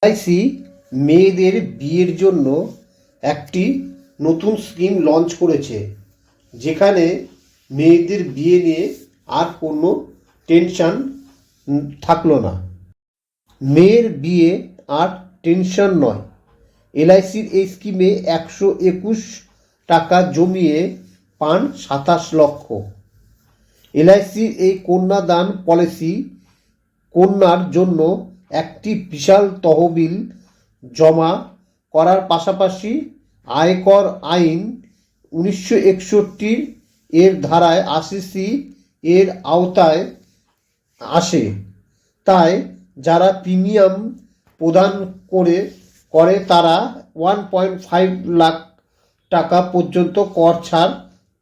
LIC মেয়েদের বিয়ের জন্য একটি নতুন স্কিম লঞ্চ করেছে, যেখানে মেয়েদের বিয়ে নিয়ে আর কোনো টেনশন থাকলো না। মেয়ের বিয়ে আর টেনশন নয়। এলআইসির এই স্কিমে 121 টাকা জমিয়ে পান 27 লক্ষ। এলআইসির এই কন্যাদান পলিসি কন্যার জন্য একটি বিশাল তহবিল জমা করার পাশাপাশি আয়কর আইন 1961 এর ধারায় 80C এর আওতায় আসে। তাই যারা প্রিমিয়াম প্রদান করে তারা 1.5 লাখ টাকা পর্যন্ত কর ছাড়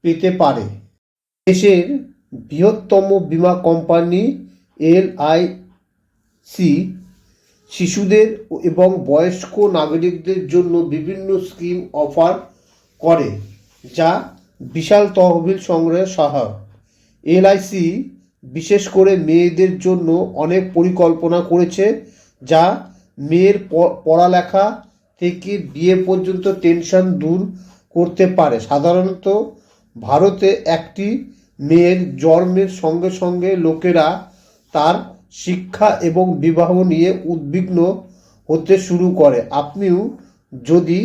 পেতে পারে। দেশের বৃহত্তম বীমা কোম্পানি এলআইসি শিশুদের এবং বয়স্ক নাগরিকদের জন্য বিভিন্ন স্কিম অফার করে, যা বিশাল তহবিল সংগ্রহে সহায়ক। এলআইসি বিশেষ করে মেয়েদের জন্য অনেক পরিকল্পনা করেছে, যা মেয়ের পড়ালেখা থেকে বিয়ে পর্যন্ত টেনশন দূর করতে পারে। সাধারণত ভারতে একটি মেয়ের জন্মের সঙ্গে সঙ্গে লোকেরা তার শিক্ষা এবং বিবাহ নিয়ে উদ্বিগ্ন হতে শুরু করে। আপনিও যদি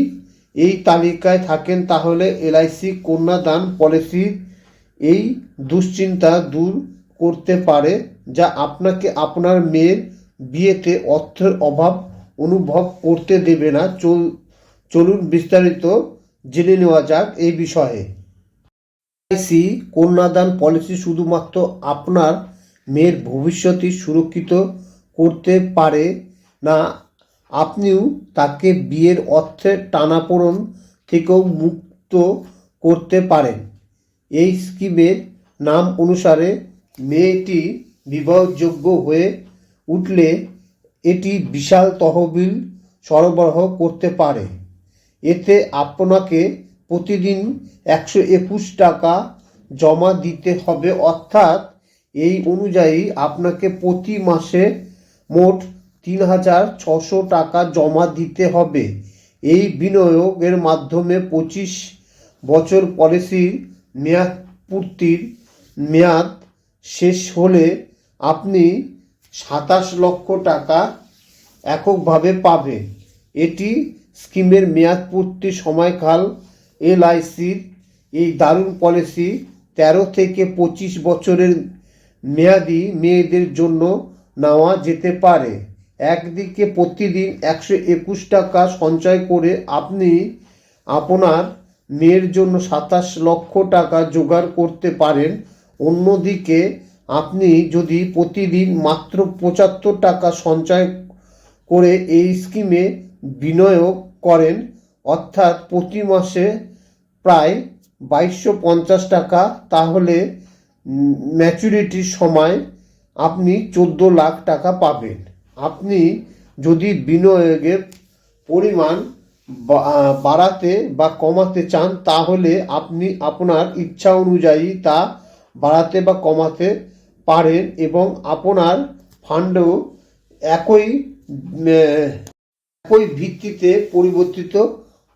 এই তালিকায় থাকেন, তাহলে এলআইসি কন্যাদান পলিসি এই দুশ্চিন্তা দূর করতে পারে, যা আপনাকে আপনার মেয়ের বিয়েতে অর্থের অভাব অনুভব করতে দেবে না। চলুন বিস্তারিত জেনে নেওয়া যাক এই বিষয়ে। এলআইসি কন্যাদান পলিসি শুধুমাত্র আপনার মেয়ের ভবিষ্যৎই সুরক্ষিত করতে পারে না, আপনিও তাকে বিয়ের অর্থের টানাপোড়েন থেকেও মুক্ত করতে পারেন। এই স্কিমের নাম অনুসারে মেয়েটি বিবাহযোগ্য হয়ে উঠলে এটি বিশাল তহবিল সরবরাহ করতে পারে। এতে আপনাকে প্রতিদিন 121 টাকা জমা দিতে হবে, অর্থাৎ এই অনুযায়ী আপনাকে প্রতি মাসে মোট 3600 টাকা জমা দিতে হবে। এই বিনিয়োগের মাধ্যমে 25 বছর পলিসির মেয়াদ শেষ হলে আপনি 27 লক্ষ টাকা এককভাবে পাবেন। এটি স্কিমের মেয়াদ পূর্তির সময়কাল। এলআইসির এই দারুণ পলিসি 13 থেকে 25 বছরের মেয়াদি মেয়েদের জন্য নেওয়া যেতে পারে। একদিকে প্রতিদিন 121 টাকা সঞ্চয় করে আপনি আপনার মেয়ের জন্য 27 লক্ষ টাকা জোগাড় করতে পারেন। অন্যদিকে আপনি যদি প্রতিদিন মাত্র 75 টাকা সঞ্চয় করে এই স্কিমে বিনিয়োগ করেন, অর্থাৎ প্রতি মাসে প্রায় 2250 টাকা, তাহলে ম্যাচুরিটির সময় আপনি 14 লাখ টাকা পাবেন। আপনি যদি বিনিয়োগের পরিমাণ বাড়াতে বা কমাতে চান, তাহলে আপনি আপনার ইচ্ছা অনুযায়ী তা বাড়াতে বা কমাতে পারেন এবং আপনার ফান্ডও একই ভিত্তিতে পরিবর্তিত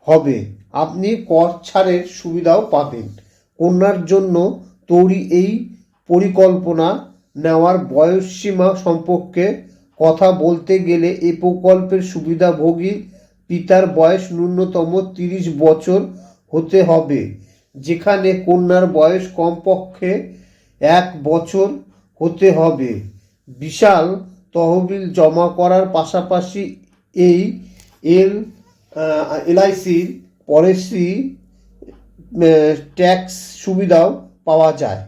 হবে। আপনি কর ছাড়ের সুবিধাও পাবেন। কন্যার জন্য তৈরি এই পরিকল্পনা নেওয়ার বয়সসীমা সম্পর্কে কথা বলতে গেলে এই প্রকল্পের সুবিধাভোগী পিতার বয়স ন্যূনতম 30 বছর হতে হবে, যেখানে কন্যার বয়স কমপক্ষে 1 বছর হতে হবে। বিশাল তহবিল জমা করার পাশাপাশি এই এলআইসির পলিসি ট্যাক্স সুবিধাও পাওয়া যায়।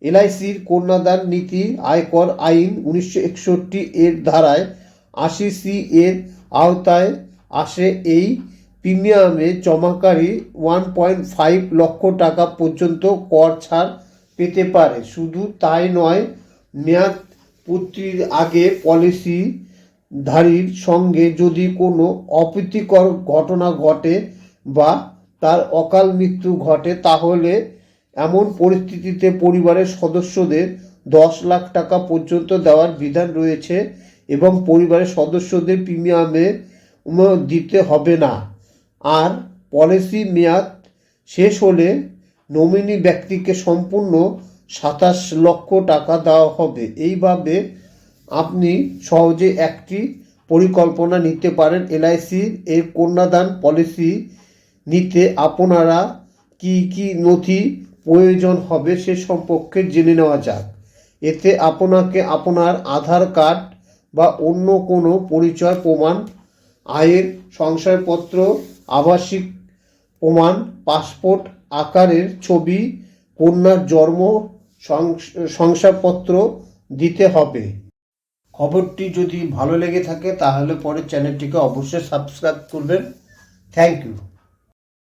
এলআইসির কন্যাদান নীতি আয়কর আইন 1961 এর ধারায় 80C এর আওতায় আসে। এই প্রিমিয়ামে জমাকারী 1.5 লক্ষ টাকা পর্যন্ত কর ছাড় পেতে পারে। শুধু তাই নয়, মেয়াদ পূর্তির আগে পলিসিধারীর সঙ্গে যদি কোনো অপ্রীতিকর ঘটনা ঘটে বা তার অকাল মৃত্যু ঘটে, তাহলে এমন পরিস্থিতিতে পরিবারের সদস্যদের 10 লাখ টাকা পর্যন্ত দেওয়ার বিধান রয়েছে এবং পরিবারের সদস্যদের প্রিমিয়ামে দিতে হবে না। আর পলিসি মেয়াদ শেষ হলে নমিনি ব্যক্তিকে সম্পূর্ণ 27 লক্ষ টাকা দেওয়া হবে। এইভাবে আপনি সহজে একটি পরিকল্পনা নিতে পারেন। এলআইসির এই কন্যাদান পলিসি নিতে আপনারা কি কি নথি প্রয়োজন হবে সে সম্পর্কে জেনে নেওয়া যাক। এতে আপনাকে আপনার আধার কার্ড বা অন্য কোনো পরিচয় প্রমাণ, আয়ের শংসাপত্র, আবাসিক প্রমাণ, পাসপোর্ট আকারের ছবি, কন্যার জন্ম শংসাপত্র দিতে হবে। খবরটি যদি ভালো লেগে থাকে তাহলে পরে চ্যানেলটিকে অবশ্যই সাবস্ক্রাইব করবেন। Thank you.